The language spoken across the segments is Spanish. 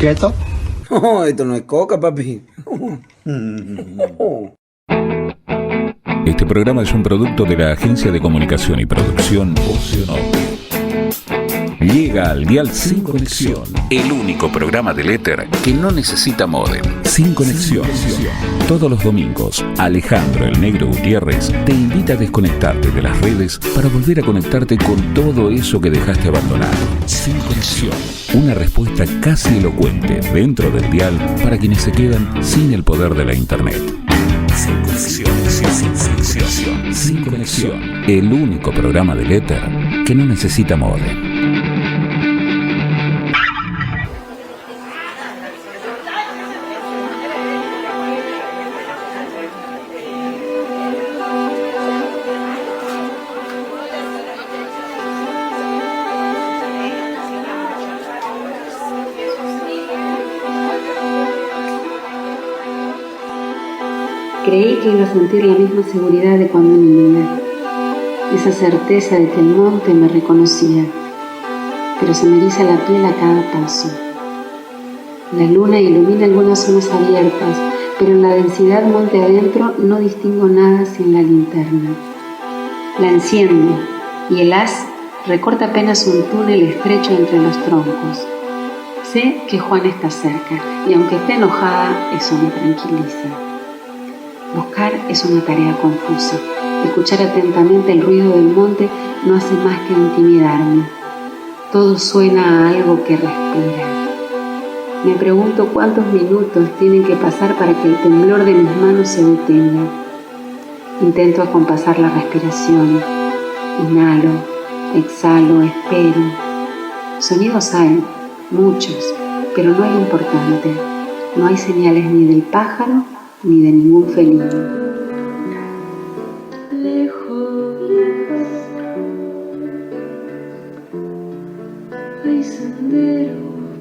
¿Quieto? Oh, esto no es coca, papi. Este programa es un producto de la Agencia de Comunicación y Producción Oceanop. Llega al dial Sin Conexión, el único programa del éter que no necesita módem. Sin Conexión. Todos los domingos, Alejandro el Negro Gutiérrez te invita a desconectarte de las redes para volver a conectarte con todo eso que dejaste abandonado. Sin Conexión. Una respuesta casi elocuente dentro del dial para quienes se quedan sin el poder de la internet. Sin Conexión. Sin Conexión. El único programa del éter que no necesita módem. Creí que iba a sentir la misma seguridad de cuando niña, esa certeza de que el monte me reconocía, pero se me eriza la piel a cada paso. La luna ilumina algunas zonas abiertas, pero en la densidad monte adentro no distingo nada sin la linterna. La enciendo y el haz recorta apenas un túnel estrecho entre los troncos. Sé que Juan está cerca y aunque esté enojada, eso me tranquiliza. Buscar es una tarea confusa. Escuchar atentamente el ruido del monte no hace más que intimidarme. Todo suena a algo que respira. Me pregunto cuántos minutos tienen que pasar para que el temblor de mis manos se detenga. Intento acompasar la respiración. Inhalo, exhalo, espero. Sonidos hay, muchos, pero no hay importante. No hay señales ni del pájaro ni de ningún felino. Lejos hay senderos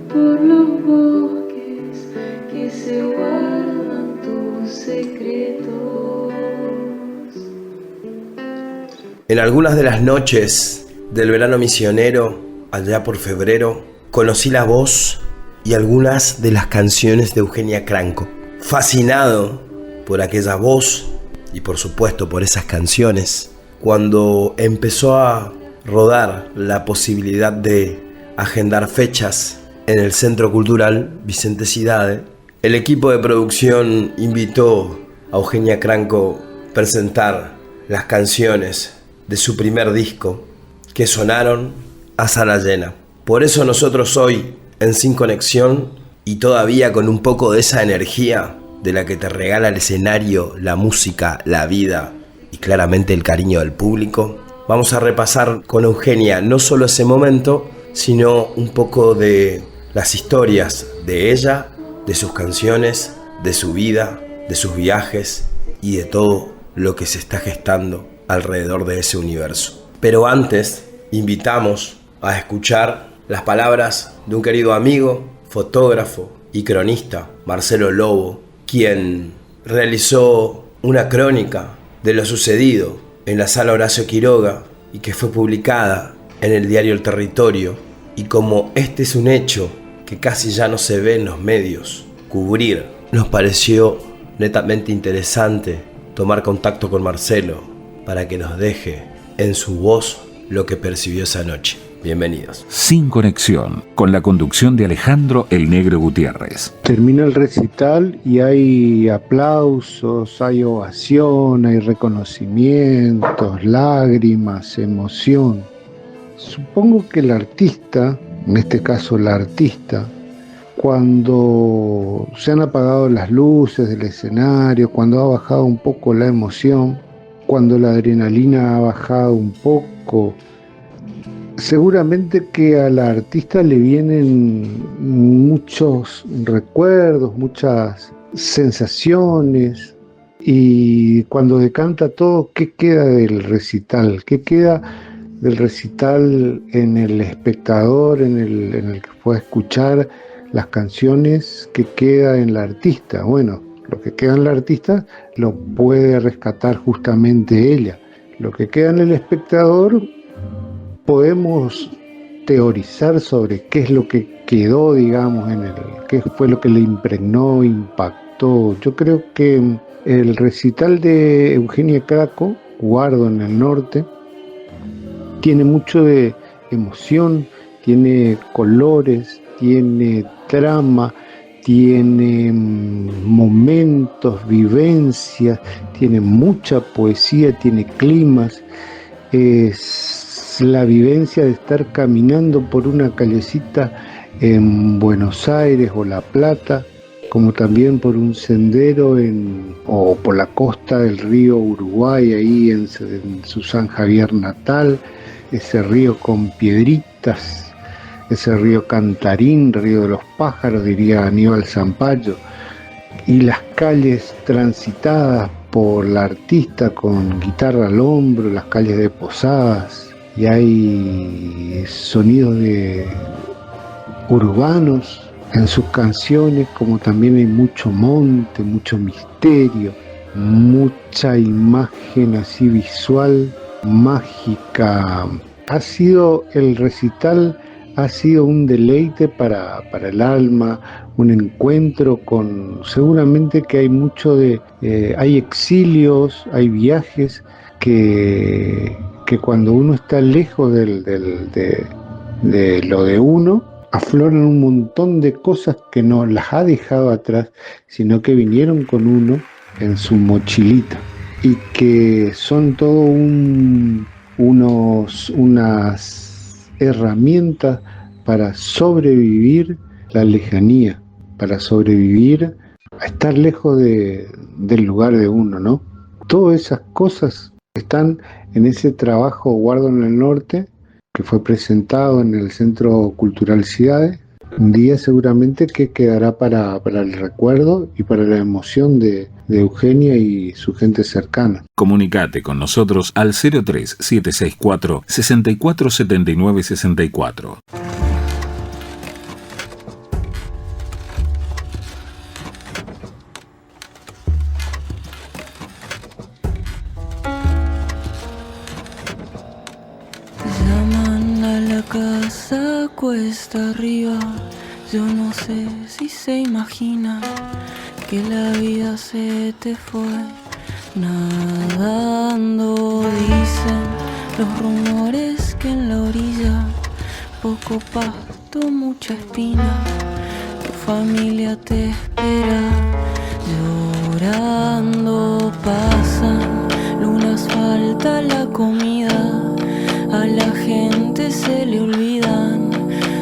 por los bosques que se guardan tus secretos. En algunas de las noches del verano misionero, allá por febrero, conocí la voz y algunas de las canciones de Eugenia Cranco. Fascinado por aquella voz y por supuesto por esas canciones, cuando empezó a rodar la posibilidad de agendar fechas en el Centro Cultural Vicente Cidade, el equipo de producción invitó a Eugenia Cranco a presentar las canciones de su primer disco que sonaron a sala llena. Por eso nosotros hoy en Sin Conexión, y todavía con un poco de esa energía de la que te regala el escenario, la música, la vida y claramente el cariño del público, vamos a repasar con Eugenia no solo ese momento, sino un poco de las historias de ella, de sus canciones, de su vida, de sus viajes y de todo lo que se está gestando alrededor de ese universo. Pero antes, invitamos a escuchar las palabras de un querido amigo, fotógrafo y cronista, Marcelo Lobo, quien realizó una crónica de lo sucedido en la Sala Horacio Quiroga y que fue publicada en el diario El Territorio. Y como este es un hecho que casi ya no se ve en los medios cubrir, nos pareció netamente interesante tomar contacto con Marcelo para que nos deje en su voz lo que percibió esa noche. Bienvenidos. Sin Conexión, con la conducción de Alejandro el Negro Gutiérrez. Termina el recital y hay aplausos, hay ovación, hay reconocimientos, lágrimas, emoción. Supongo que el artista, en este caso la artista, cuando se han apagado las luces del escenario, cuando ha bajado un poco la emoción, cuando la adrenalina ha bajado un poco, seguramente que a la artista le vienen muchos recuerdos, muchas sensaciones, y cuando decanta todo, ¿qué queda del recital? ¿Qué queda del recital en el espectador, en el que fue a escuchar las canciones? ¿Qué queda en la artista? Bueno, lo que queda en la artista lo puede rescatar justamente ella. Lo que queda en el espectador podemos teorizar sobre qué es lo que quedó, digamos, qué fue lo que le impregnó, impactó. Yo creo que el recital de Eugenia Krakow, Guardo en el Norte, tiene mucho de emoción, tiene colores, tiene trama, tiene momentos, vivencias, tiene mucha poesía, tiene climas. Es la vivencia de estar caminando por una callecita en Buenos Aires o La Plata, como también por un sendero o por la costa del río Uruguay, ahí en su San Javier natal, ese río con piedritas, ese río Cantarín, río de los pájaros, diría Aníbal Zampayo, y las calles transitadas por la artista con guitarra al hombro, las calles de Posadas, y hay sonidos urbanos en sus canciones, como también hay mucho monte, mucho misterio, mucha imagen así visual, mágica. El recital ha sido un deleite para el alma, un encuentro seguramente que hay mucho hay exilios, hay viajes que cuando uno está lejos de lo de uno, afloran un montón de cosas que no las ha dejado atrás, sino que vinieron con uno en su mochilita y que son todo unas herramientas para sobrevivir la lejanía, para sobrevivir a estar lejos del lugar de uno, ¿no? Todas esas cosas están en ese trabajo Guardo en el Norte, que fue presentado en el Centro Cultural Ciudades. Un día seguramente que quedará para el recuerdo y para la emoción de Eugenia y su gente cercana. Comunicate con nosotros al 03764 647964. Casa cuesta arriba, yo no sé si se imagina que la vida se te fue nadando. Dicen los rumores que en la orilla poco pasto, mucha espina, tu familia te espera llorando. Pasan lunas, falta la comida, a la gente se le olvidan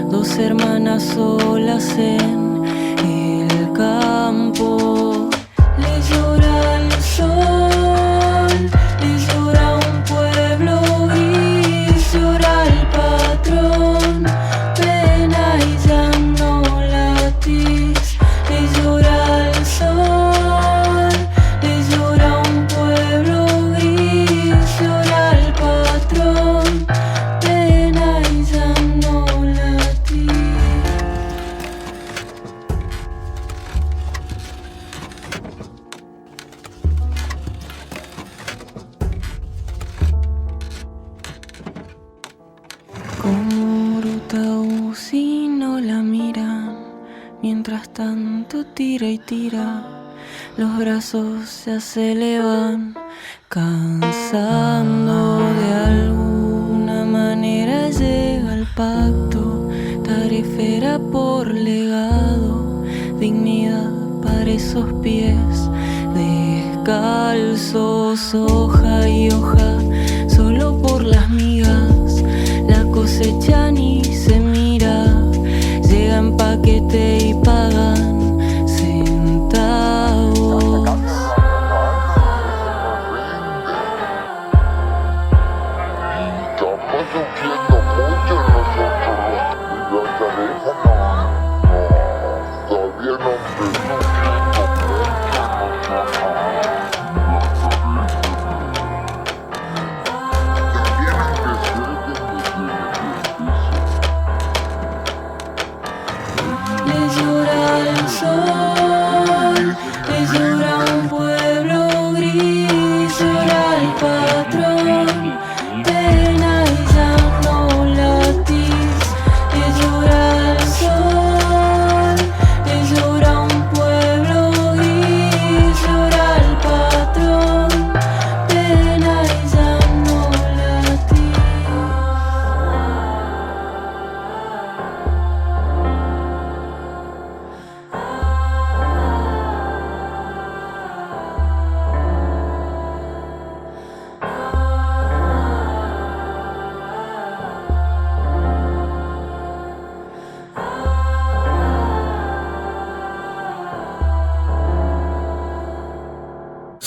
dos hermanas solas en el campo. Le llora el sol, le llora un pueblo gris, llora el patrón, pena y ya no latís. Le llora el sol, le llora un pueblo gris, llora el patrón, pena y ya no latís. Como bruta si no la miran, mientras tanto tira y tira, los brazos ya se le van cansando. De alguna manera llega el pacto, tarefera por legado, dignidad para esos pies descalzos, hoja y hoja, solo por las migas, la cosecha ni se mira, llega en paquete y pagan centavos. Le llora el sol, le llora un pueblo gris, llora el patrón, pena y ya no latís.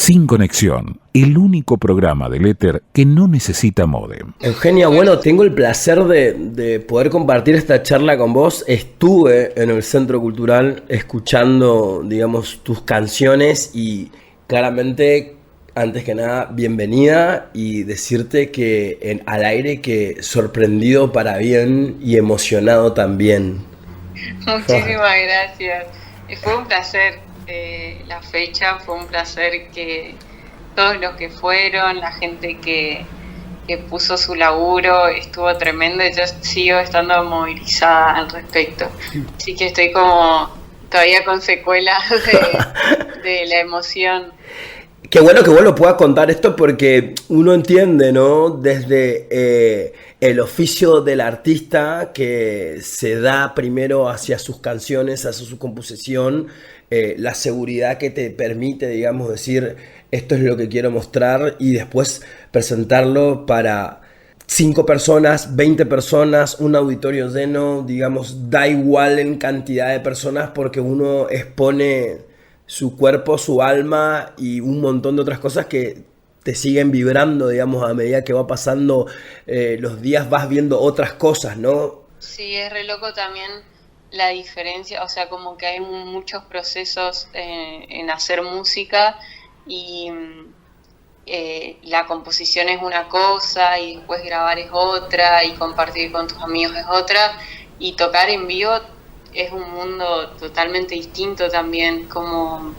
Sin Conexión, el único programa del éter que no necesita módem. Eugenia, bueno, tengo el placer de poder compartir esta charla con vos. Estuve en el Centro Cultural escuchando, digamos, tus canciones y claramente, antes que nada, bienvenida y decirte que al aire que sorprendido para bien y emocionado también. Muchísimas gracias. Fue un placer la fecha, fue un placer que todos los que fueron, la gente que puso su laburo, estuvo tremendo y yo sigo estando movilizada al respecto. Así que estoy como todavía con secuelas de la emoción. Qué bueno que vos lo puedas contar esto porque uno entiende, ¿no? Desde el oficio del artista que se da primero hacia sus canciones, hacia su composición, la seguridad que te permite, digamos, decir esto es lo que quiero mostrar y después presentarlo para 5 personas, 20 personas, un auditorio lleno, digamos, da igual en cantidad de personas porque uno expone su cuerpo, su alma y un montón de otras cosas que te siguen vibrando, digamos, a medida que va pasando los días, vas viendo otras cosas, ¿no? Sí, es re loco también la diferencia, o sea, como que hay muchos procesos en hacer música y la composición es una cosa y después grabar es otra y compartir con tus amigos es otra y tocar en vivo es un mundo totalmente distinto también, como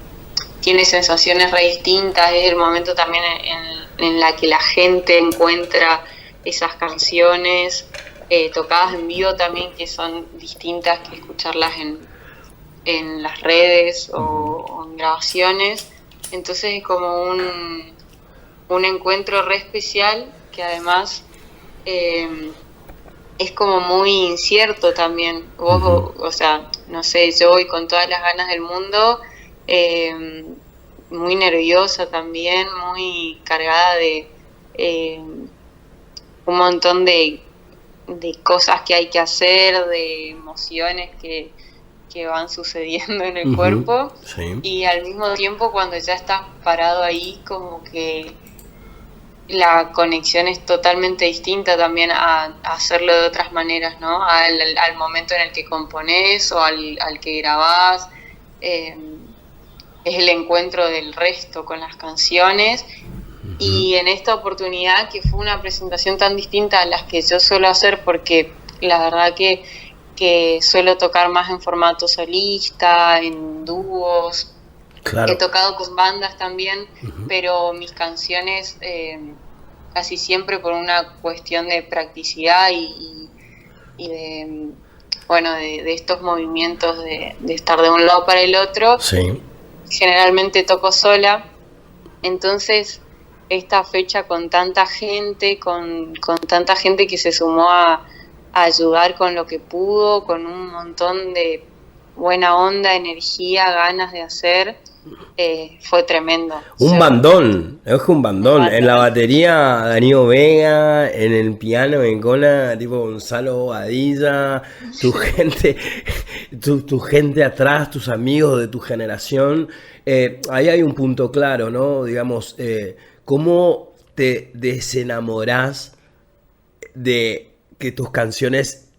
tiene sensaciones re distintas, es el momento también en la que la gente encuentra esas canciones tocadas en vivo también, que son distintas que escucharlas en las redes o en grabaciones. Entonces es como un encuentro re especial que además es como muy incierto también. Vos, o sea, no sé, yo voy con todas las ganas del mundo, muy nerviosa también, muy cargada de un montón de cosas que hay que hacer, de emociones que van sucediendo en el cuerpo. Sí. Y al mismo tiempo cuando ya estás parado ahí, como que la conexión es totalmente distinta también a hacerlo de otras maneras, ¿no? Al momento en el que componés o al que grabás. Es el encuentro del resto con las canciones. Y en esta oportunidad, que fue una presentación tan distinta a las que yo suelo hacer, porque la verdad que suelo tocar más en formato solista, en dúos. Claro. He tocado con bandas también, pero mis canciones casi siempre por una cuestión de practicidad y de, bueno, de estos movimientos de estar de un lado para el otro. Sí. Generalmente toco sola, entonces esta fecha con tanta gente, con tanta gente que se sumó a ayudar con lo que pudo, con un montón de buena onda, energía, ganas de hacer, fue tremendo. Un bandón. En la batería Darío Vega, en el piano en cola tipo Gonzalo Bobadilla, tu gente, tu gente atrás, tus amigos de tu generación. Ahí hay un punto claro, ¿no? Digamos, ¿cómo te desenamorás de que tus canciones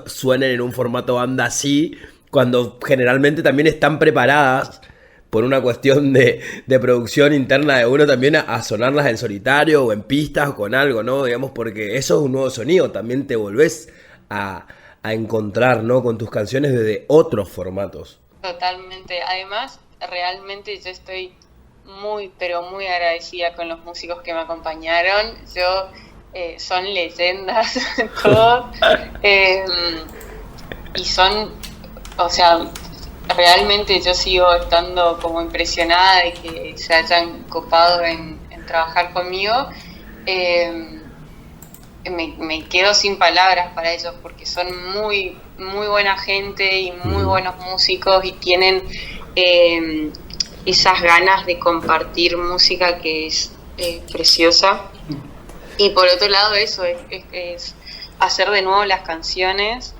suenen en un formato banda así, cuando generalmente también están preparadas por una cuestión de producción interna de uno también a sonarlas en solitario o en pistas o con algo, ¿no? Digamos, porque eso es un nuevo sonido, también te volvés a encontrar, ¿no? Con tus canciones desde otros formatos. Totalmente, además realmente yo estoy muy, pero muy agradecida con los músicos que me acompañaron. Yo son leyendas todos, y son, o sea, realmente yo sigo estando como impresionada de que se hayan copado en trabajar conmigo. Me quedo sin palabras para ellos porque son muy, muy buena gente y muy buenos músicos y tienen esas ganas de compartir música que es preciosa. Y por otro lado eso es hacer de nuevo las canciones,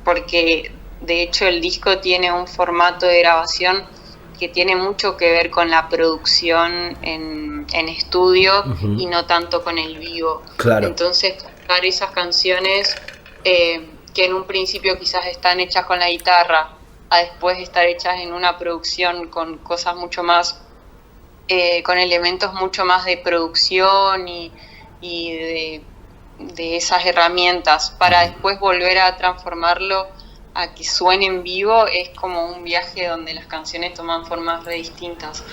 porque de hecho el disco tiene un formato de grabación que tiene mucho que ver con la producción en estudio y no tanto con el vivo. Claro. Entonces, buscar esas canciones que en un principio quizás están hechas con la guitarra, a después estar hechas en una producción con cosas mucho más, con elementos mucho más de producción y de esas herramientas, para después volver a transformarlo a que suene en vivo, es como un viaje donde las canciones toman formas re distintas.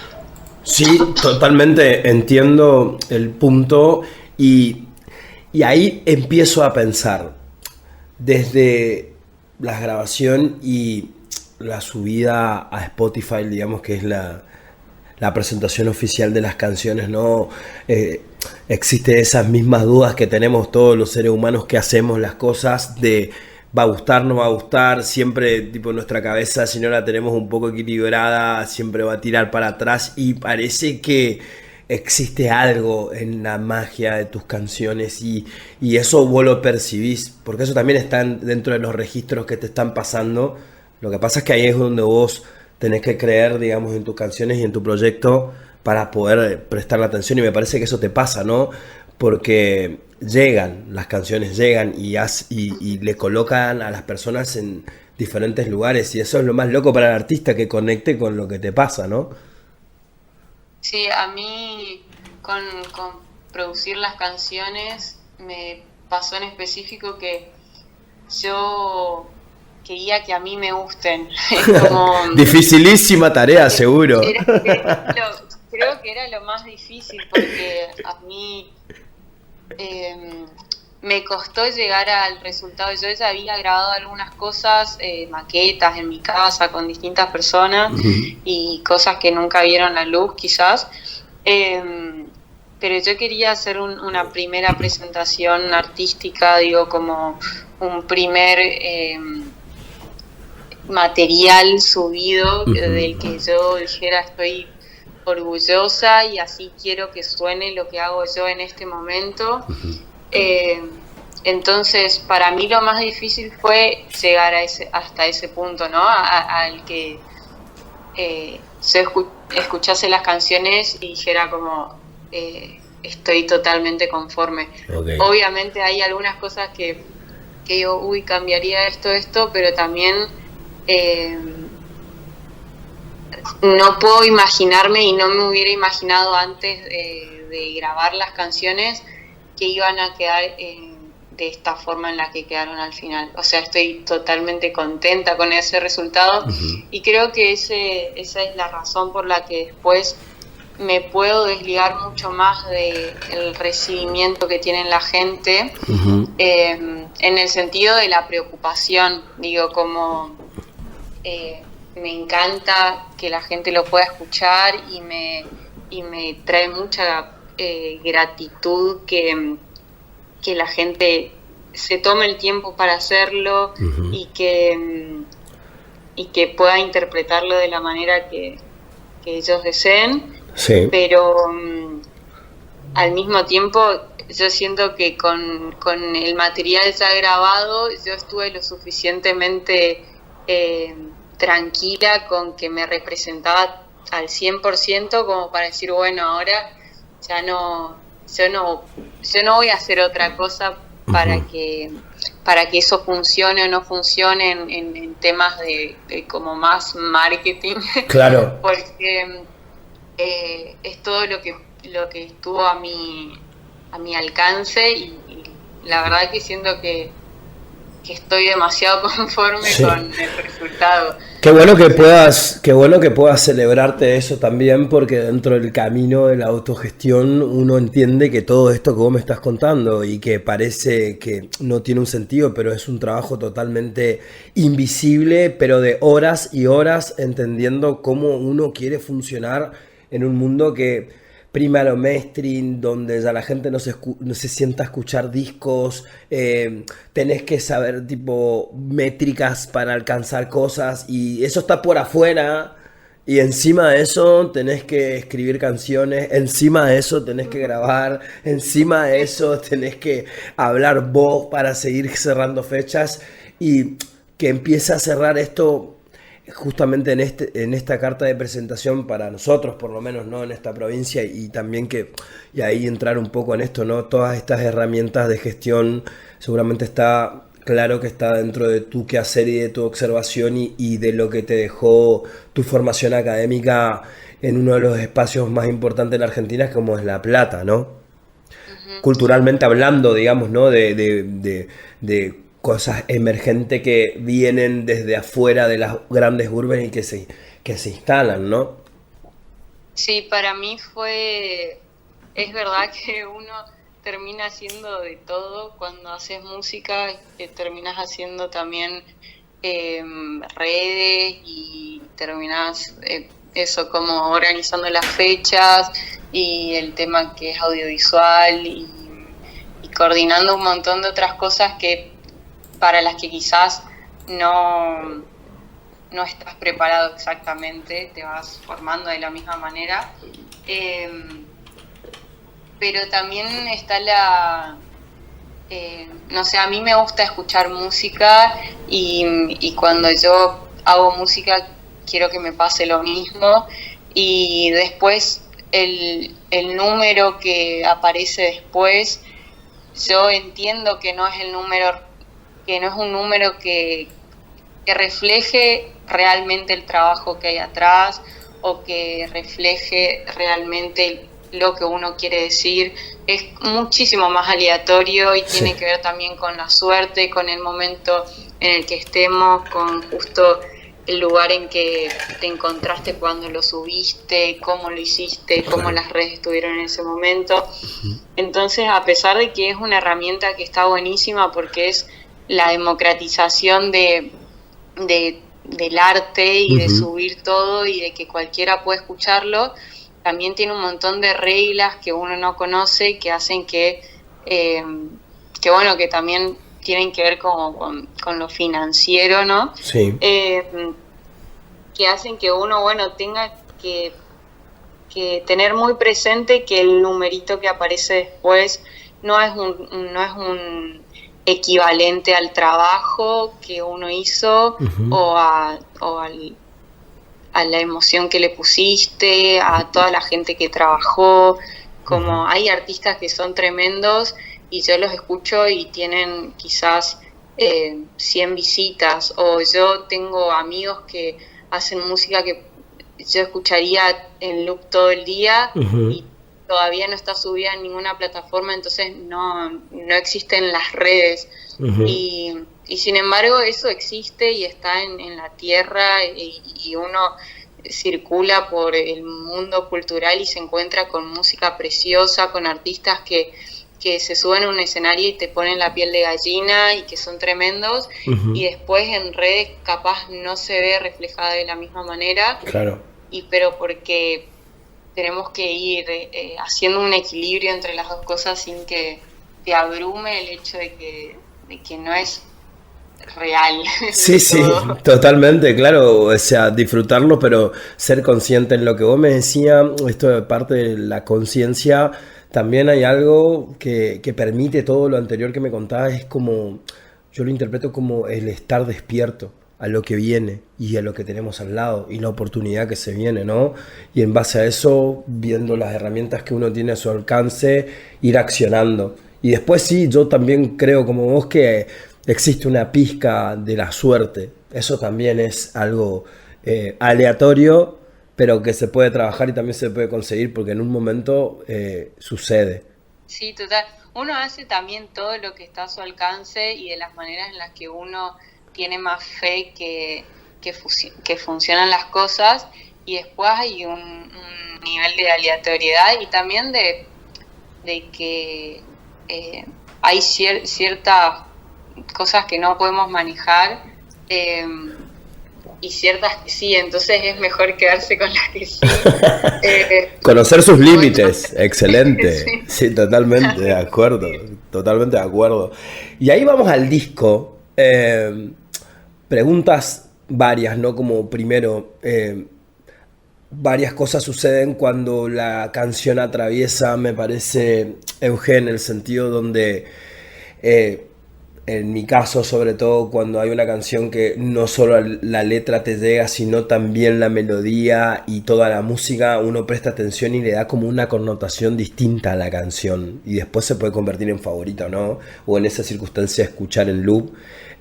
Sí, totalmente entiendo el punto y ahí empiezo a pensar, desde la grabación y la subida a Spotify, digamos que es la presentación oficial de las canciones, ¿no? Existe esas mismas dudas que tenemos todos los seres humanos que hacemos las cosas de va a gustar, no va a gustar, siempre tipo nuestra cabeza, si no la tenemos un poco equilibrada, siempre va a tirar para atrás y parece que existe algo en la magia de tus canciones y eso vos lo percibís, porque eso también está dentro de los registros que te están pasando. Lo que pasa es que ahí es donde vos tenés que creer, digamos, en tus canciones y en tu proyecto para poder prestar la atención, y me parece que eso te pasa, ¿no? Porque las canciones llegan y le colocan a las personas en diferentes lugares, y eso es lo más loco para el artista, que conecte con lo que te pasa, ¿no? Sí, a mí con producir las canciones me pasó en específico que yo quería que a mí me gusten. Es como, dificilísima tarea, seguro. Creo que era lo más difícil, porque a mí me costó llegar al resultado. Yo ya había grabado algunas cosas, maquetas en mi casa con distintas personas y cosas que nunca vieron la luz quizás, pero yo quería hacer una primera presentación artística, digo, como un primer material subido del que yo dijera estoy orgullosa y así quiero que suene lo que hago yo en este momento. Entonces, para mí lo más difícil fue llegar hasta ese punto, ¿no? Al que yo escuchase las canciones y dijera como estoy totalmente conforme. Okay. Obviamente hay algunas cosas que yo, cambiaría esto, pero también no puedo imaginarme, y no me hubiera imaginado antes de grabar las canciones, que iban a quedar de esta forma en la que quedaron al final. O sea, estoy totalmente contenta con ese resultado y creo que esa es la razón por la que después me puedo desligar mucho más del recibimiento que tiene la gente, en el sentido de la preocupación. Digo, como me encanta que la gente lo pueda escuchar y me trae mucha gratitud que la gente se tome el tiempo para hacerlo y que pueda interpretarlo de la manera que ellos deseen. Sí. Pero al mismo tiempo yo siento que con el material ya grabado yo estuve lo suficientemente tranquila con que me representaba al 100% como para decir, bueno, ahora ya yo no voy a hacer otra cosa para que eso funcione o no funcione en temas de como más marketing. Claro. Porque es todo lo que estuvo a mi alcance y la verdad que siento que estoy demasiado conforme con el resultado. Qué bueno que puedas celebrarte eso también, porque dentro del camino de la autogestión uno entiende que todo esto que vos me estás contando y que parece que no tiene un sentido, pero es un trabajo totalmente invisible, pero de horas y horas entendiendo cómo uno quiere funcionar en un mundo que prima lo mainstream, donde ya la gente no se sienta a escuchar discos, tenés que saber tipo métricas para alcanzar cosas y eso está por afuera, y encima de eso tenés que escribir canciones, encima de eso tenés que grabar, encima de eso tenés que hablar vos para seguir cerrando fechas, y que empiece a cerrar esto justamente en esta carta de presentación para nosotros, por lo menos, ¿no? En esta provincia, y también y ahí entrar un poco en esto, ¿no? Todas estas herramientas de gestión, seguramente está claro que está dentro de tu quehacer y de tu observación y de lo que te dejó tu formación académica en uno de los espacios más importantes en Argentina, como es La Plata, ¿no? Ujú. Culturalmente hablando, digamos, ¿no? De cosas emergentes que vienen desde afuera de las grandes urbes y que se instalan, ¿no? Sí, para mí es verdad que uno termina haciendo de todo cuando haces música, que terminas haciendo también redes y terminas eso como organizando las fechas y el tema que es audiovisual y coordinando un montón de otras cosas que para las que quizás no estás preparado exactamente, te vas formando de la misma manera. Pero también está no sé, a mí me gusta escuchar música y cuando yo hago música quiero que me pase lo mismo y después el número que aparece después, yo entiendo que no es un número que refleje realmente el trabajo que hay atrás o que refleje realmente lo que uno quiere decir. Es muchísimo más aleatorio y tiene que ver también con la suerte, con el momento en el que estemos, con justo el lugar en que te encontraste cuando lo subiste, cómo lo hiciste, cómo las redes estuvieron en ese momento. Entonces, a pesar de que es una herramienta que está buenísima porque es la democratización del arte y de subir todo y de que cualquiera puede escucharlo, también tiene un montón de reglas que uno no conoce que hacen que bueno, que también tienen que ver con lo financiero, ¿no? Sí. Que hacen que uno, bueno, tenga que tener muy presente que el numerito que aparece después no es un equivalente al trabajo que uno hizo o a la emoción que le pusiste, a toda la gente que trabajó. Como hay artistas que son tremendos y yo los escucho y tienen quizás 100 visitas, o yo tengo amigos que hacen música que yo escucharía en loop todo el día y todavía no está subida en ninguna plataforma, entonces no existen las redes. Y sin embargo eso existe y está en la tierra y uno circula por el mundo cultural y se encuentra con música preciosa, con artistas que se suben a un escenario y te ponen la piel de gallina y que son tremendos, y después en redes capaz no se ve reflejada de la misma manera. Claro. Pero porque tenemos que ir haciendo un equilibrio entre las dos cosas sin que te abrume el hecho de que no es real. Sí, sí, totalmente, claro, o sea, disfrutarlo, pero ser consciente en lo que vos me decías, esto de parte de la conciencia, también hay algo que permite todo lo anterior que me contabas, es como, yo lo interpreto como el estar despierto a lo que viene y a lo que tenemos al lado y la oportunidad que se viene, ¿no? Y en base a eso, viendo las herramientas que uno tiene a su alcance, ir accionando. Y después sí, yo también creo como vos que existe una pizca de la suerte. Eso también es algo aleatorio, pero que se puede trabajar y también se puede conseguir porque en un momento sucede. Sí, total. Uno hace también todo lo que está a su alcance y de las maneras en las que uno tiene más fe que funcionan las cosas, y después hay un nivel de aleatoriedad y también de que hay ciertas cosas que no podemos manejar y ciertas que sí, entonces es mejor quedarse con las que sí. Conocer sus límites, excelente. Sí, totalmente de acuerdo, totalmente de acuerdo. Y ahí vamos al disco. Preguntas varias, ¿no? Como primero, varias cosas suceden cuando la canción atraviesa, me parece, Eugen, en el sentido donde en mi caso, sobre todo cuando hay una canción que no solo la letra te llega, sino también la melodía y toda la música, uno presta atención y le da como una connotación distinta a la canción. Y después se puede convertir en favorita, ¿no? O en esa circunstancia escuchar en loop.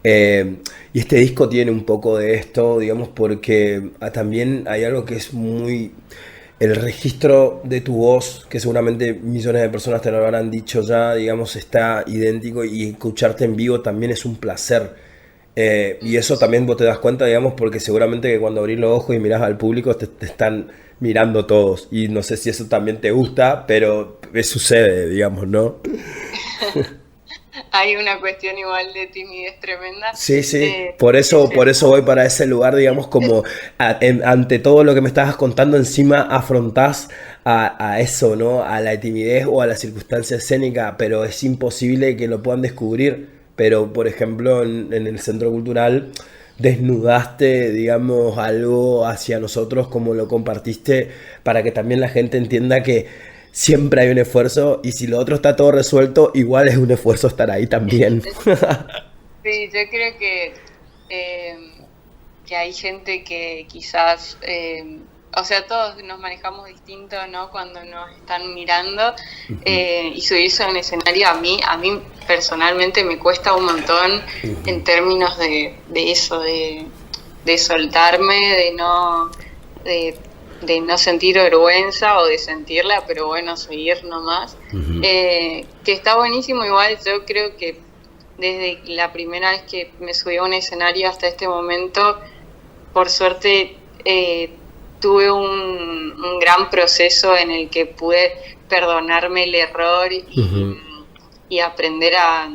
Y este disco tiene un poco de esto, digamos, porque también hay algo que es muy... El registro de tu voz, que seguramente millones de personas te lo habrán dicho ya, digamos, está idéntico, y escucharte en vivo también es un placer. Y eso también vos te das cuenta, digamos, porque seguramente que cuando abrís los ojos y mirás al público te están mirando todos. Y no sé si eso también te gusta, pero sucede, digamos, ¿no? Hay una cuestión igual de timidez tremenda. Sí, por eso voy para ese lugar, digamos, como ante todo lo que me estabas contando, encima afrontás a eso, ¿no? A la timidez o a la circunstancia escénica, pero es imposible que lo puedan descubrir. Pero, por ejemplo, en el Centro Cultural desnudaste, digamos, algo hacia nosotros, como lo compartiste, para que también la gente entienda que siempre hay un esfuerzo, y si lo otro está todo resuelto, igual es un esfuerzo estar ahí también. Sí, yo creo que hay gente que quizás, o sea, todos nos manejamos distinto, ¿no? Cuando nos están mirando, y subirse a un escenario a mí personalmente me cuesta un montón, en términos de eso, de soltarme, de no sentir vergüenza o de sentirla, pero bueno, seguir nomás. Que está buenísimo. Igual yo creo que desde la primera vez que me subí a un escenario hasta este momento, por suerte tuve un gran proceso en el que pude perdonarme el error y aprender a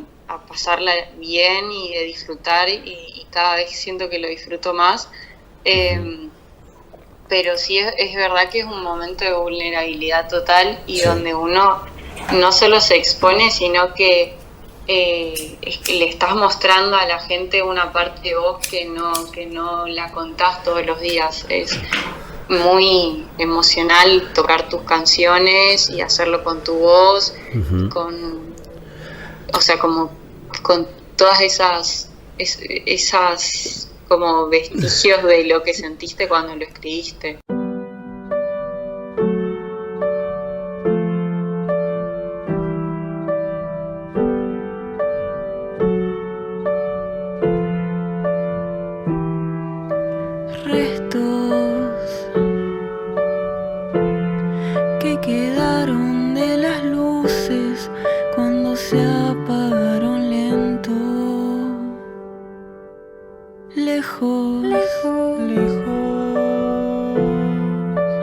pasarla bien y de disfrutar, y cada vez siento que lo disfruto más. Pero sí es verdad que es un momento de vulnerabilidad total, y donde uno no solo se expone, sino que es que le estás mostrando a la gente una parte de vos que no la contás todos los días. Es muy emocional tocar tus canciones y hacerlo con tu voz, o sea, como con todas esas como vestigios de lo que sentiste cuando lo escribiste. Restos que quedaron de las luces cuando se apagaron lento. Lejos,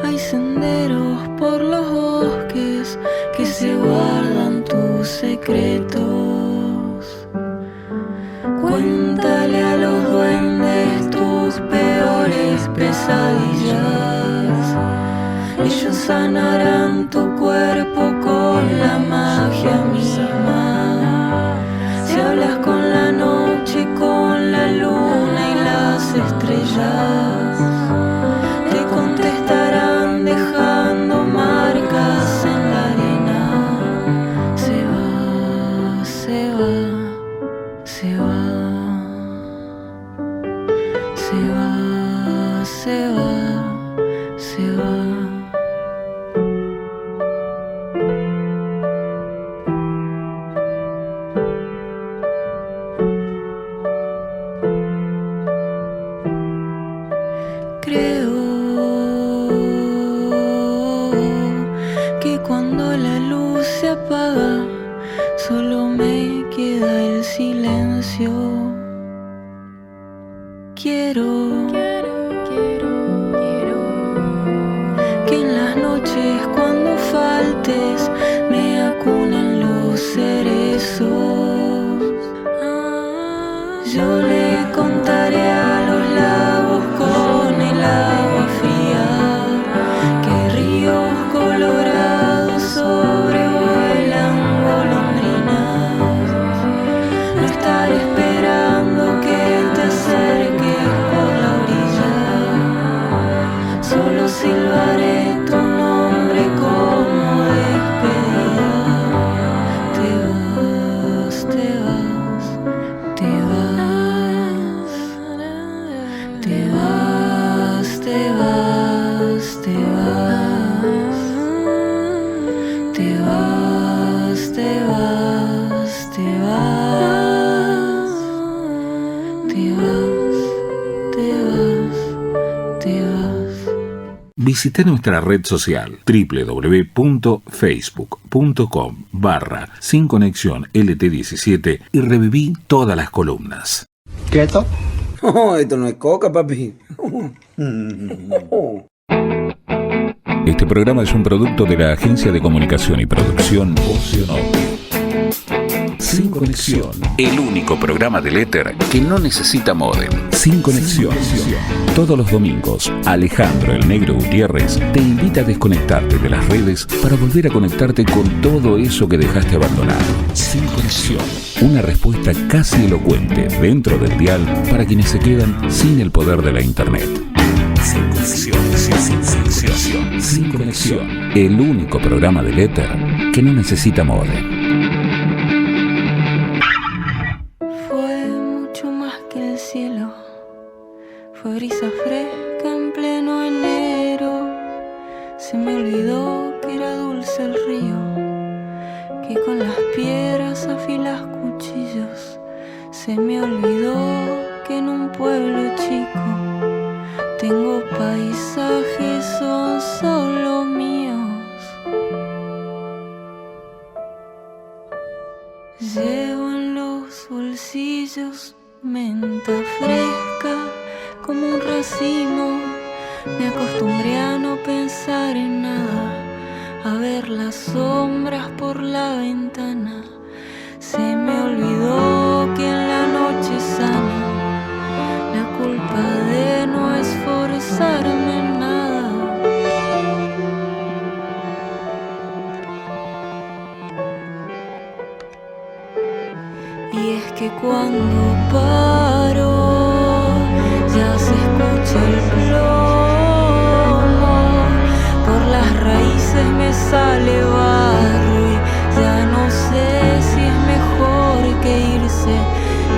hay senderos por los bosques que se guardan tus secretos. Cuéntale a los duendes tus peores pesadillas. Ellos sanarán tu cuerpo con la magia misma. Si hablas con la noche, con la luna y las estrellas, te contestarán dejando marcas en la arena. Se va, se va, se va, se va, se va, se va. Solo me queda el silencio. Quiero que en las noches cuando faltes me acunen los cerezos. Yo le contaré a los lagos con el agua fría que ríos colorados sobrevuelan golondrinas. No estaré esperando que te acerques por la orilla. Solo silbaré tu nombre como despedida. Te vas, te vas, te vas. Visita nuestra red social www.facebook.com/SinConexionLT17 y reviví todas las columnas. ¿Quieto? No, esto no es coca, papi. Este programa es un producto de la Agencia de Comunicación y Producción Oceanópolis. Sin Conexión, el único programa del éter que no necesita módem. Sin Conexión. Todos los domingos, Alejandro el Negro Gutiérrez te invita a desconectarte de las redes para volver a conectarte con todo eso que dejaste abandonado. Sin Conexión. Una respuesta casi elocuente dentro del dial para quienes se quedan sin el poder de la internet. Sin Conexión. Sin Conexión. El único programa del éter que no necesita módem. Fue brisa fresca en pleno enero. Se me olvidó que era dulce el río, que con las piedras afilas cuchillos. Se me olvidó que en un pueblo chico tengo paisajes, son solo míos. Llevo en los bolsillos menta fresca como un racimo. Me acostumbré a no pensar en nada, a ver las sombras por la ventana. Se me olvidó que en la noche sana la culpa de no esforzarme en nada. Y es que cuando paro ya se escucha el plomo, por las raíces me sale barro y ya no sé si es mejor que irse,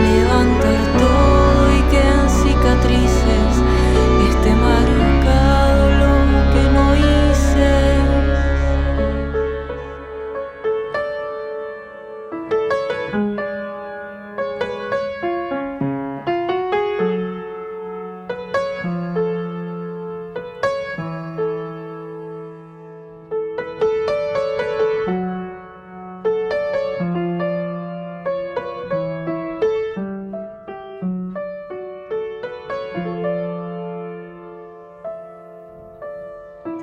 levantar todo y quedan cicatrices, esté marcado lo que no hice.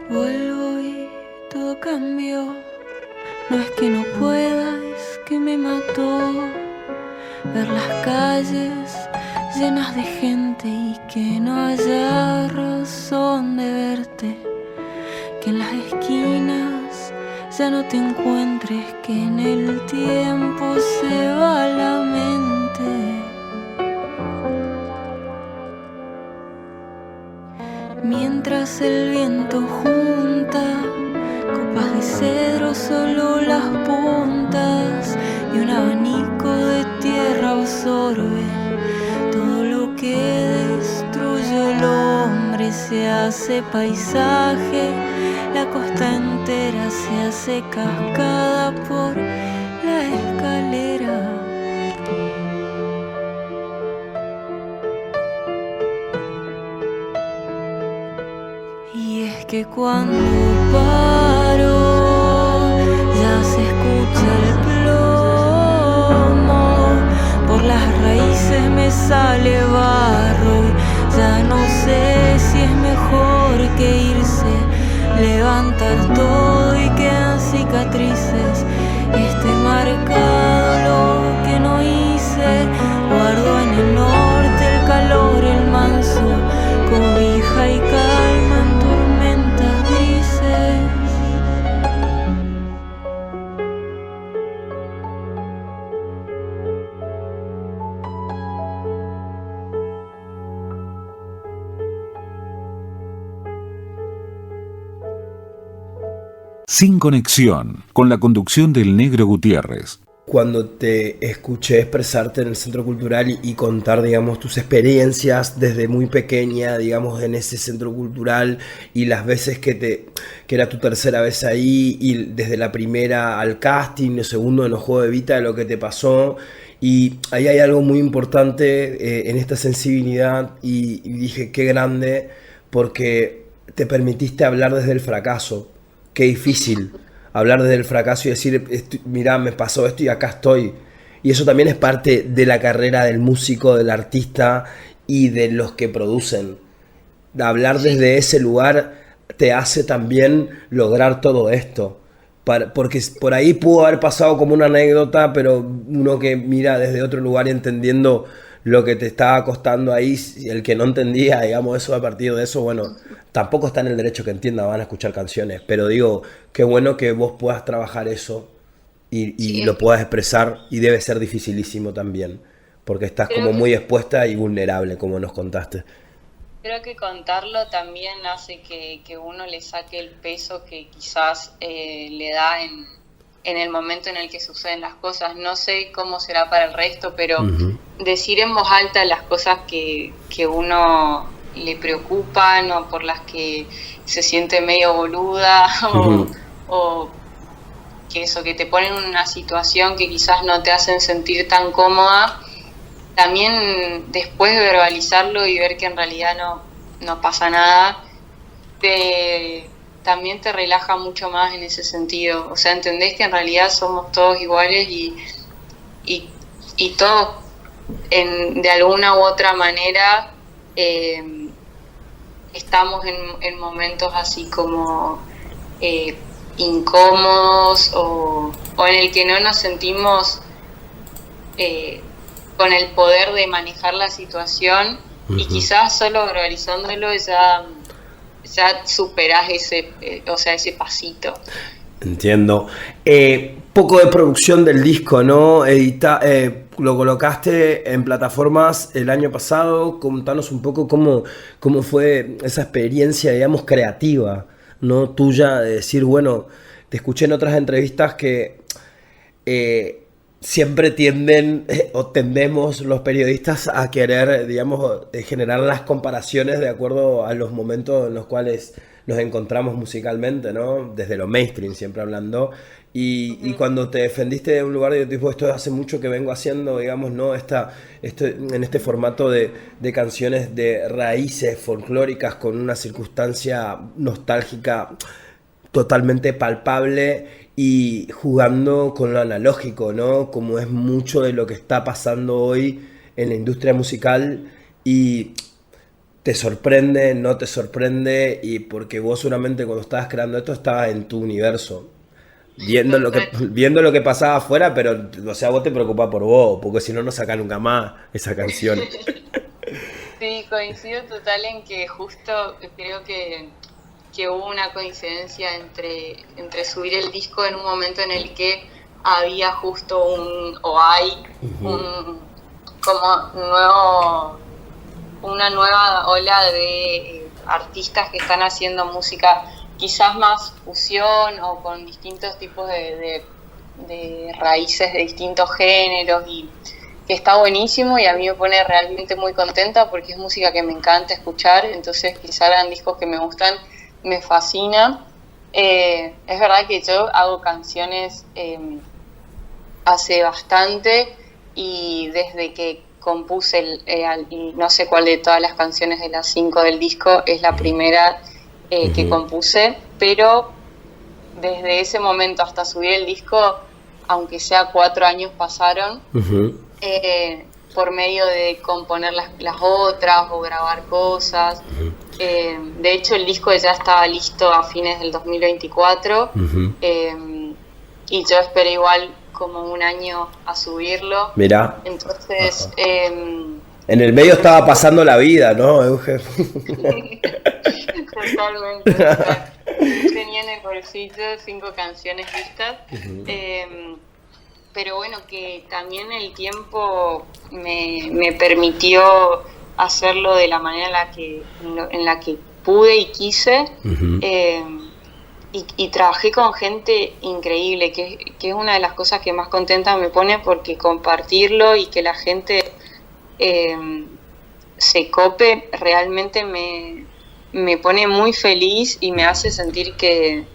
Vuelvo y todo cambió. No es que no pueda, es que me mató ver las calles llenas de gente y que no haya razón de verte, que en las esquinas ya no te encuentres, que en el tiempo se va la mente. Mientras el viento junta copas de cedro, solo las puntas, y un abanico de tierra absorbe todo lo que destruye el hombre. Se hace paisaje, la costa entera se hace cascada por la escalera. Y es que cuando paro ya se escucha el plomo, por las raíces me sale barro y ya no sé si es mejor que irse, levantar todo y quedan cicatrices, esté marcado lo que no hice. Guardo en el norte el calor, el manso, cobija y calma en tormentas grises. Sin Conexión, con la conducción del Negro Gutiérrez. Cuando te escuché expresarte en el Centro Cultural y contar, digamos, tus experiencias desde muy pequeña, digamos, en ese Centro Cultural, y las veces que era tu tercera vez ahí, y desde la primera al casting, el segundo en los Juegos de Vita, de lo que te pasó, y ahí hay algo muy importante en esta sensibilidad, y dije, qué grande, porque te permitiste hablar desde el fracaso. Qué difícil hablar desde el fracaso y decir, mirá, me pasó esto y acá estoy. Y eso también es parte de la carrera del músico, del artista y de los que producen. Hablar desde ese lugar te hace también lograr todo esto. Porque por ahí pudo haber pasado como una anécdota, pero uno que mira desde otro lugar y entendiendo lo que te estaba costando ahí, el que no entendía, digamos, eso a partir de eso, bueno, tampoco está en el derecho que entienda, van a escuchar canciones, pero digo, qué bueno que vos puedas trabajar eso y lo puedas expresar, y debe ser dificilísimo también, porque estás como muy expuesta y vulnerable, como nos contaste. Creo que contarlo también hace que uno le saque el peso que quizás le da en el momento en el que suceden las cosas. No sé cómo será para el resto, pero decir en voz alta las cosas que uno le preocupan o por las que se siente medio boluda o que eso, que te ponen en una situación que quizás no te hacen sentir tan cómoda, también después de verbalizarlo y ver que en realidad no pasa nada, también te relaja mucho más en ese sentido. O sea, entendés que en realidad somos todos iguales y todos de alguna u otra manera estamos en momentos así como incómodos o en el que no nos sentimos con el poder de manejar la situación, y quizás solo verbalizándolo ya superás ese pasito. Entiendo. Poco de producción del disco, ¿no? Lo colocaste en plataformas el año pasado. Contanos un poco cómo fue esa experiencia, digamos, creativa, ¿no? Tuya, de decir, bueno, te escuché en otras entrevistas que siempre tienden o tendemos los periodistas a querer, digamos, generar las comparaciones de acuerdo a los momentos en los cuales nos encontramos musicalmente, ¿no? Desde lo mainstream, siempre hablando. Y cuando te defendiste de un lugar de tipo, esto hace mucho que vengo haciendo, digamos, ¿no? En este formato de canciones de raíces folclóricas con una circunstancia nostálgica totalmente palpable y jugando con lo analógico, ¿no? Como es mucho de lo que está pasando hoy en la industria musical, y te sorprende, no te sorprende, y porque vos seguramente cuando estabas creando esto estabas en tu universo, viendo lo que pasaba afuera, pero, o sea, vos te preocupás por vos, porque si no, no sacás nunca más esa canción. Sí, coincido total en que justo creo que hubo una coincidencia entre subir el disco en un momento en el que había justo una nueva ola de artistas que están haciendo música quizás más fusión o con distintos tipos de raíces de distintos géneros, y que está buenísimo, y a mí me pone realmente muy contenta porque es música que me encanta escuchar. Entonces que salgan discos que me gustan me fascina. Es verdad que yo hago canciones hace bastante, y desde que compuse no sé cuál de todas las canciones de las 5 del disco es la primera que compuse, pero desde ese momento hasta subir el disco, aunque sea 4 años pasaron, por medio de componer las otras o grabar cosas. De hecho, el disco ya estaba listo a fines del 2024, y yo esperé igual como un año a subirlo. Mirá. Entonces, en el medio estaba pasando la vida, ¿no, Euge? Totalmente. Tenía en el bolsillo 5 canciones listas. Pero bueno, que también el tiempo me permitió hacerlo de la manera en la que pude y quise. Y trabajé con gente increíble, que es una de las cosas que más contenta me pone, porque compartirlo y que la gente se cope realmente me pone muy feliz y me hace sentir que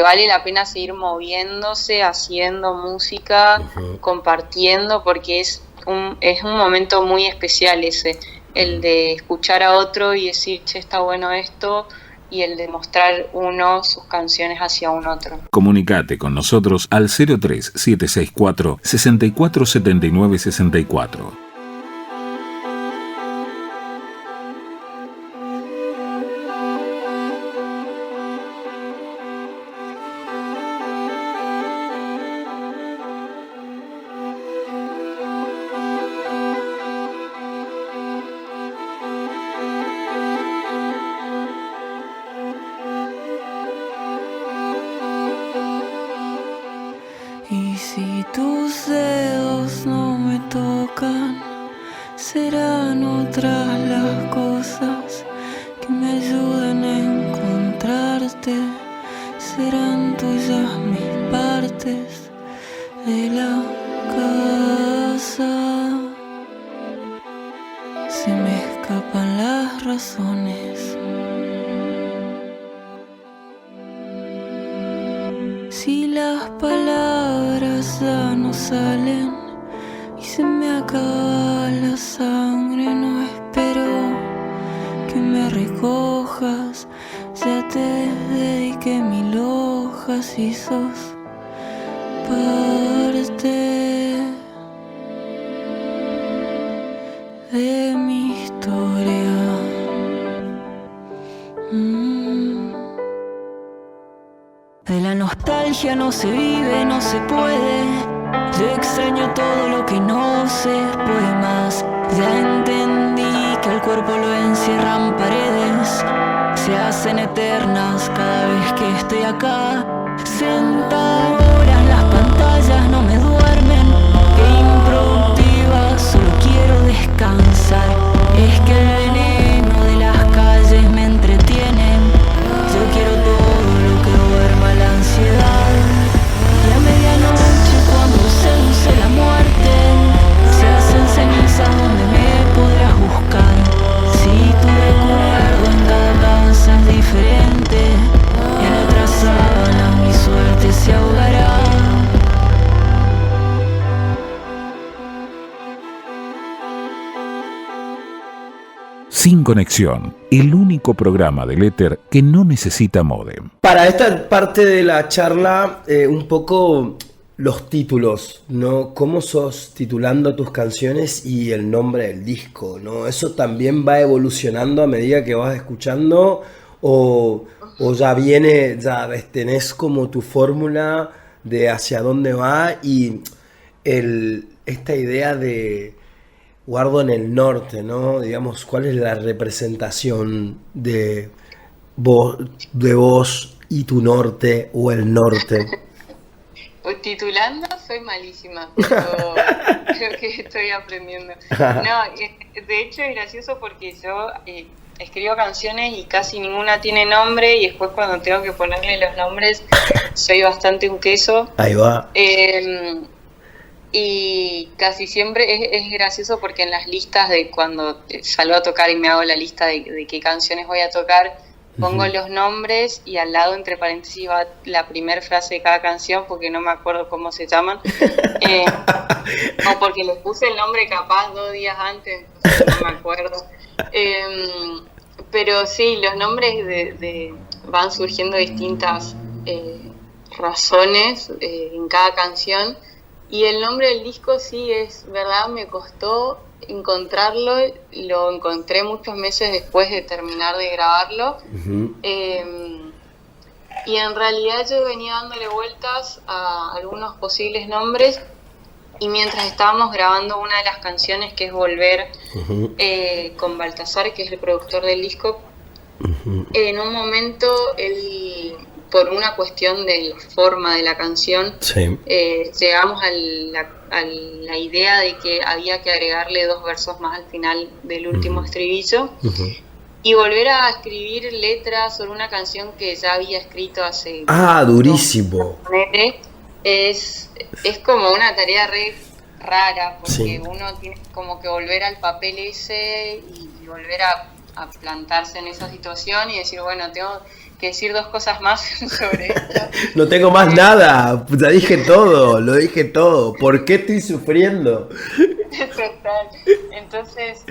vale la pena seguir moviéndose, haciendo música, compartiendo, porque es un momento muy especial ese. el de escuchar a otro y decir, che, está bueno esto, y el de mostrar uno sus canciones hacia un otro. Comunicate con nosotros al 03764 647964. Y si tus dedos no me tocan, serán otras las cosas que me ayuden a encontrarte. Serán tuyas mis partes de la casa. Se me escapan las razones. Si las palabras ya no salen y se me acaba la sangre, no espero que me recojas. Ya te dediqué 1000 hojas y sos parte de mi historia. De la nostalgia no se vive, no se puede. Yo extraño todo lo que no se puede más. Ya entendí que al cuerpo lo encierran paredes. Se hacen eternas cada vez que estoy acá. Sentadoras las pantallas no me duermen. Qué improductiva, solo quiero descansar. Es que el veneno de las calles me entretiene. Yo quiero todo lo que duerma la ansiedad. Y a medianoche cuando seduce la muerte, se hacen cenizas donde me podrás buscar. Si tu recuerdo en cada casa es diferente, en otras sábanas mi suerte se ahogará. Sin Conexión, el único programa del éter que no necesita módem. Para esta parte de la charla, un poco los títulos, ¿no? ¿Cómo sos titulando tus canciones y el nombre del disco, ¿no? ¿Eso también va evolucionando a medida que vas escuchando? ¿O ya viene, ya tenés como tu fórmula de hacia dónde va? Y esta idea de guardo en el norte, ¿no? Digamos, ¿cuál es la representación de vos y tu norte o el norte? Titulando soy malísima, pero creo que estoy aprendiendo. No, de hecho es gracioso porque yo escribo canciones y casi ninguna tiene nombre, y después cuando tengo que ponerle los nombres soy bastante un queso. Ahí va. Y casi siempre es gracioso porque en las listas de cuando salgo a tocar y me hago la lista de qué canciones voy a tocar, pongo los nombres y al lado entre paréntesis va la primera frase de cada canción porque no me acuerdo cómo se llaman. O porque les puse el nombre capaz 2 días antes, no me acuerdo. Pero sí, los nombres van surgiendo distintas razones en cada canción. Y el nombre del disco sí es verdad, me costó encontrarlo, lo encontré muchos meses después de terminar de grabarlo. Y en realidad yo venía dándole vueltas a algunos posibles nombres, y mientras estábamos grabando una de las canciones, que es Volver, con Baltasar, que es el productor del disco, en un momento él, por una cuestión de la forma de la canción, sí, llegamos a la idea de que había que agregarle 2 versos más al final del último estribillo, y volver a escribir letras sobre una canción que ya había escrito hace... durísimo. Es como una tarea re rara, porque uno tiene como que volver al papel ese y volver a plantarse en esa situación y decir, bueno, tengo que decir 2 cosas más sobre esto. No tengo más nada, ya dije todo, lo dije todo. ¿Por qué estoy sufriendo? Total. Entonces,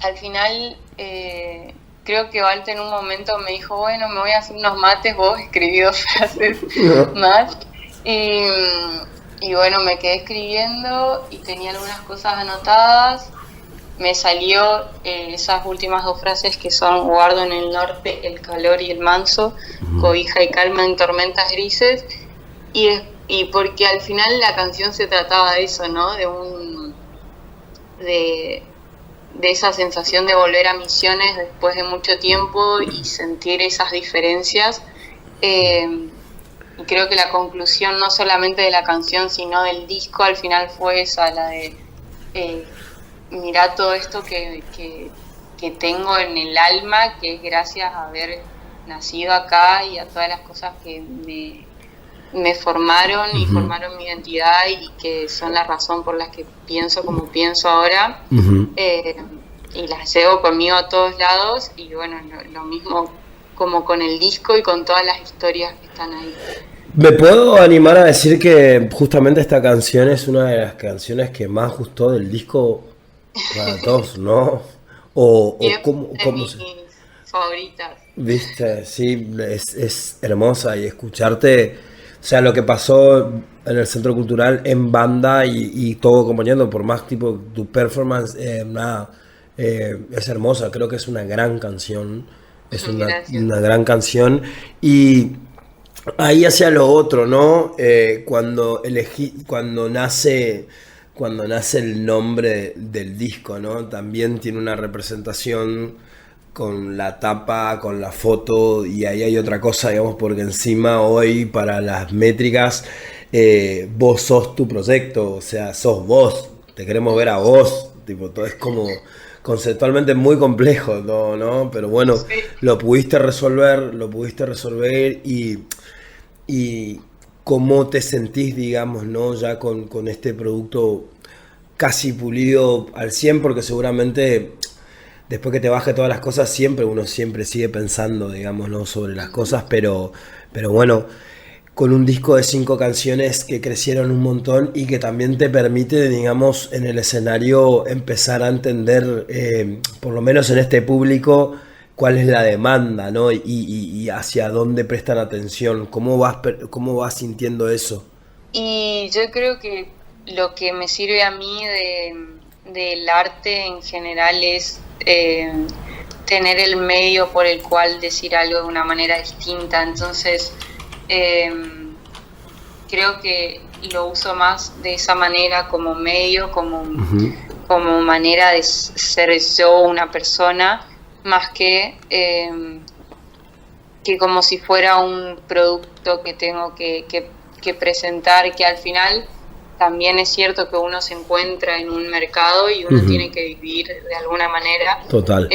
al final creo que Walter en un momento me dijo, bueno, me voy a hacer unos mates, vos escribí 2 frases más. Y bueno, me quedé escribiendo y tenía algunas cosas anotadas. Me salió esas últimas 2 frases que son: guardo en el norte el calor y el manso, cobija y calma en tormentas grises. Y porque al final la canción se trataba de eso, ¿no? De esa sensación de volver a Misiones después de mucho tiempo y sentir esas diferencias. Y creo que la conclusión no solamente de la canción, sino del disco, al final fue esa, la de mirá todo esto que tengo en el alma, que es gracias a haber nacido acá y a todas las cosas que me formaron y formaron mi identidad y que son la razón por la que pienso como pienso ahora. Y las llevo conmigo a todos lados y bueno, lo mismo como con el disco y con todas las historias que están ahí. Me puedo animar a decir que justamente esta canción es una de las canciones que más gustó del disco para todos, ¿no? O ¿cómo mis favoritas. Viste, sí, es hermosa y escucharte, o sea, lo que pasó en el Centro Cultural en banda y todo acompañando, por más tipo tu performance, es hermosa, creo que es una gran canción, es una gran canción. Y ahí hacia lo otro, ¿no? Cuando nace el nombre del disco, ¿no? También tiene una representación con la tapa, con la foto, y ahí hay otra cosa, digamos, porque encima hoy para las métricas vos sos tu proyecto, o sea, sos vos, te queremos ver a vos, tipo, todo es como conceptualmente muy complejo, ¿no? Pero bueno, sí. lo pudiste resolver y cómo te sentís, digamos, ¿no? Ya con este producto casi pulido al 100, porque seguramente después que te baje todas las cosas, uno siempre sigue pensando, digamos, ¿no? Sobre las cosas, pero bueno, con un disco de 5 canciones que crecieron un montón y que también te permite, digamos, en el escenario empezar a entender, por lo menos en este público, cuál es la demanda, ¿no? Y hacia dónde prestan atención. ¿Cómo vas sintiendo eso? Y yo creo que lo que me sirve a mí del arte en general es tener el medio por el cual decir algo de una manera distinta. Entonces, creo que lo uso más de esa manera como medio, como manera de ser yo una persona, más que como si fuera un producto que tengo que presentar, que al final también es cierto que uno se encuentra en un mercado y uno tiene que vivir de alguna manera. Total.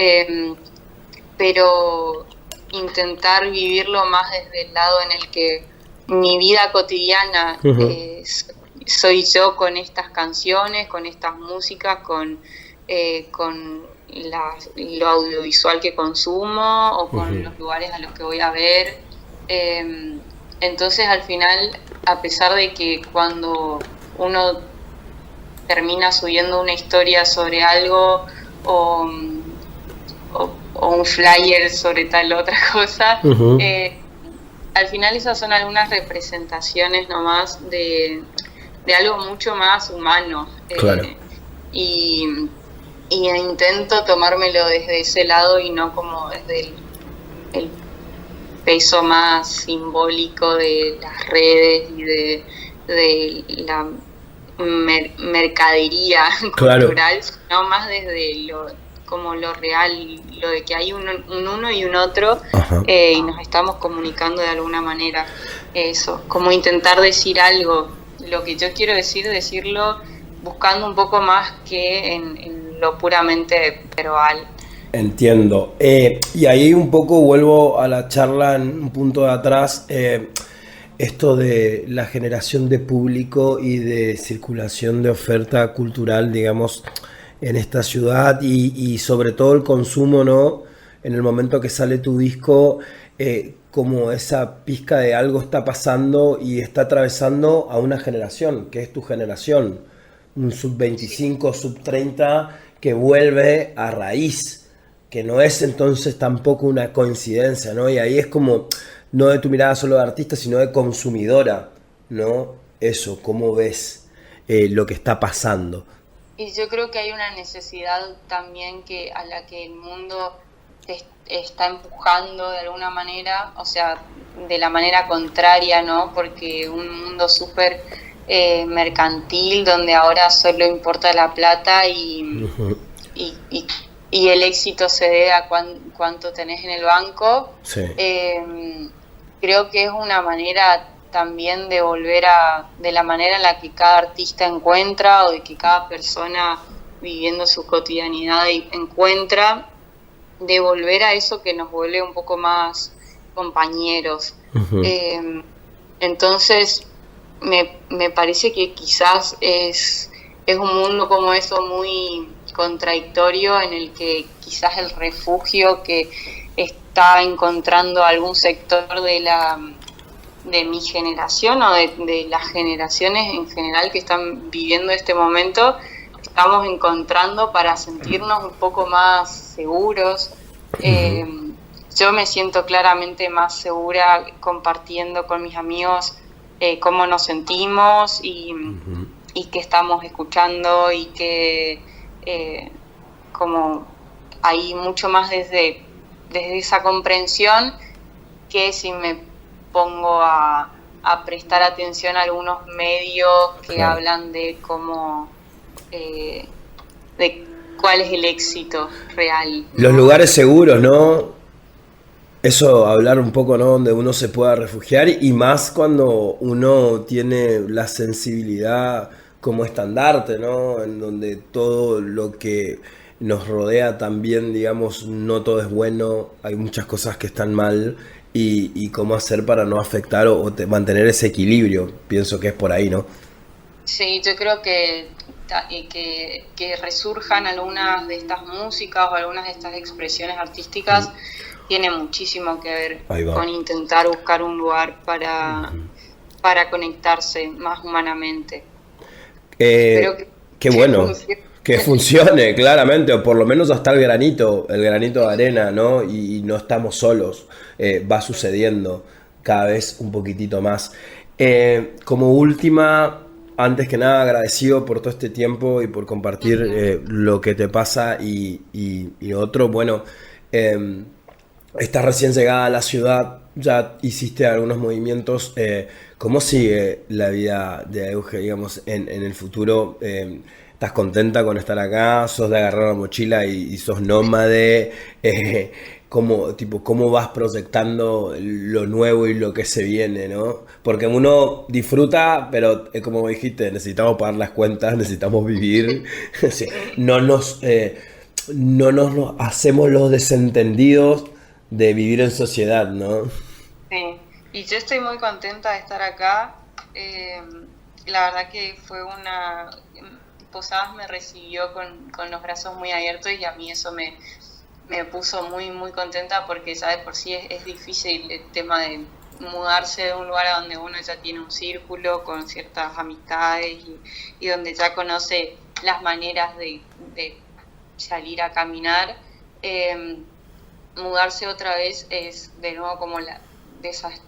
Pero intentar vivirlo más desde el lado en el que mi vida cotidiana soy yo con estas canciones, con estas músicas, con lo audiovisual que consumo o con los lugares a los que voy a ver. Entonces al final, a pesar de que cuando uno termina subiendo una historia sobre algo o un flyer sobre tal otra cosa, al final esas son algunas representaciones nomás de algo mucho más humano. Claro. Y intento tomármelo desde ese lado y no como desde el peso más simbólico de las redes y de la mercadería cultural, sino más desde lo real, lo de que hay un uno y un otro, y nos estamos comunicando de alguna manera. Eso, como intentar decir algo, lo que yo quiero decir, decirlo buscando un poco más que en lo puramente verbal. Entiendo. Y ahí un poco vuelvo a la charla en un punto de atrás, esto de la generación de público y de circulación de oferta cultural, digamos, en esta ciudad y sobre todo el consumo, ¿no? En el momento que sale tu disco, como esa pizca de algo está pasando y está atravesando a una generación, que es tu generación, un sub-25, sub-30, que vuelve a raíz, que no es entonces tampoco una coincidencia, ¿no? Y ahí es como, no de tu mirada solo de artista, sino de consumidora, ¿no? Eso, ¿cómo ves lo que está pasando? Y yo creo que hay una necesidad también a la que el mundo está empujando de alguna manera, o sea, de la manera contraria, ¿no? Porque un mundo súper mercantil, donde ahora solo importa la plata y el éxito se debe a cuánto tenés en el banco. Sí. Creo que es una manera también de volver de la manera en la que cada artista encuentra, o de que cada persona viviendo su cotidianidad encuentra, de volver a eso que nos vuelve un poco más compañeros. Entonces me parece que quizás es un mundo como eso muy contradictorio, en el que quizás el refugio que está encontrando algún sector de mi generación, o de las generaciones en general que están viviendo este momento, estamos encontrando para sentirnos un poco más seguros. Yo me siento claramente más segura compartiendo con mis amigos cómo nos sentimos y qué estamos escuchando, y que como hay mucho más desde esa comprensión, que si me pongo a prestar atención a algunos medios que hablan de cómo de cuál es el éxito real, ¿no? Los lugares seguros, ¿no? Eso, hablar un poco, ¿no? Donde uno se pueda refugiar, y más cuando uno tiene la sensibilidad como estandarte, ¿no? En donde todo lo que nos rodea también, digamos, no todo es bueno, hay muchas cosas que están mal, y cómo hacer para no afectar o mantener ese equilibrio. Pienso que es por ahí, ¿no? Sí, yo creo que resurjan algunas de estas músicas o algunas de estas expresiones artísticas tiene muchísimo que ver con intentar buscar un lugar para conectarse más humanamente. Qué bueno. Que funcione, claramente, o por lo menos hasta el granito de arena, ¿no? Y no estamos solos, va sucediendo cada vez un poquitito más. Como última, antes que nada, agradecido por todo este tiempo y por compartir lo que te pasa, y otro, bueno, estás recién llegada a la ciudad, ya hiciste algunos movimientos. ¿Cómo sigue la vida de Euge, digamos, en el futuro? ¿Estás contenta con estar acá? ¿Sos de agarrar la mochila y sos nómade? ¿Cómo vas proyectando lo nuevo y lo que se viene, ¿no? Porque uno disfruta, pero como dijiste, necesitamos pagar las cuentas, necesitamos vivir. Sí, no nos hacemos los desentendidos de vivir en sociedad, ¿no? Sí, y yo estoy muy contenta de estar acá. La verdad que fue Posadas me recibió con los brazos muy abiertos, y a mí eso me puso muy muy contenta, porque ya de por sí es difícil el tema de mudarse de un lugar a donde uno ya tiene un círculo con ciertas amistades y donde ya conoce las maneras de salir a caminar. Mudarse otra vez es de nuevo como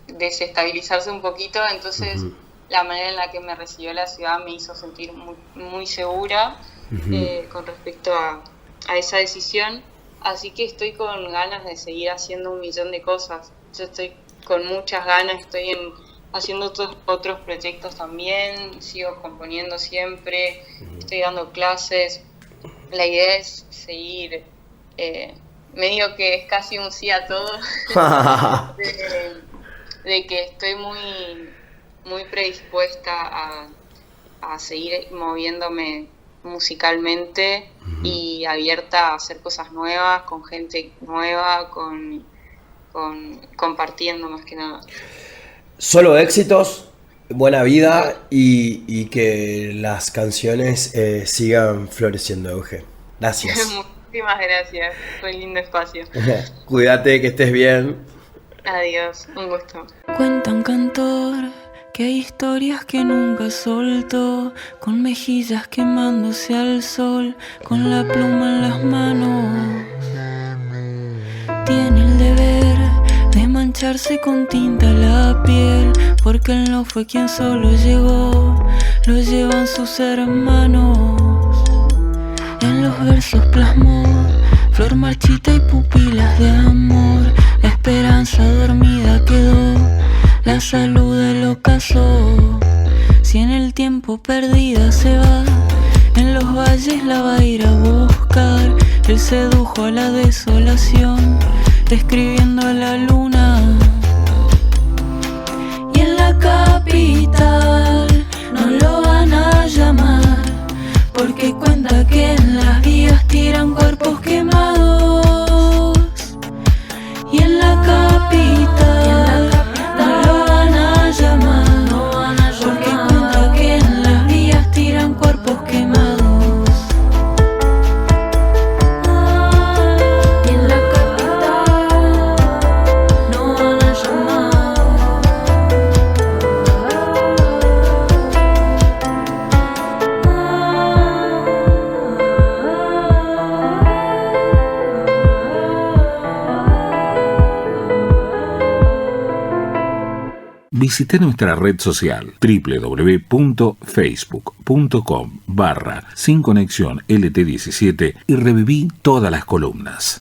desestabilizarse un poquito. Entonces la manera en la que me recibió la ciudad me hizo sentir muy, muy segura con respecto a esa decisión. Así que estoy con ganas de seguir haciendo un millón de cosas. Yo estoy con muchas ganas, estoy haciendo otros proyectos también, sigo componiendo siempre, estoy dando clases. La idea es seguir, medio que es casi un sí a todo, de que estoy muy, muy predispuesta a seguir moviéndome musicalmente y abierta a hacer cosas nuevas, con gente nueva, compartiendo más que nada. Solo éxitos, buena vida y que las canciones sigan floreciendo, Euge. Gracias. Muchísimas gracias, fue un lindo espacio. Cuídate, que estés bien. Adiós, un gusto. Cuenta un cantor que hay historias que nunca soltó, con mejillas quemándose al sol, con la pluma en las manos. Tiene el deber de mancharse con tinta la piel, porque él no fue quien solo llegó, lo llevan sus hermanos. En los versos plasmó flor marchita y pupilas de amor, la esperanza dormida quedó, la salud del ocaso. Si en el tiempo perdida se va, en los valles la va a ir a buscar. Él sedujo a la desolación, describiendo a la luna. Y en la capital no lo van a llamar, porque cuenta que en las vías tiran cuerpos quemados. Y en la capital no lo van a llamar, porque cuenta que en las vías tiran cuerpos quemados. Y en la capital no van a llamar. Visita nuestra red social www.facebook.com/Sin Conexión LT17 y reviví todas las columnas.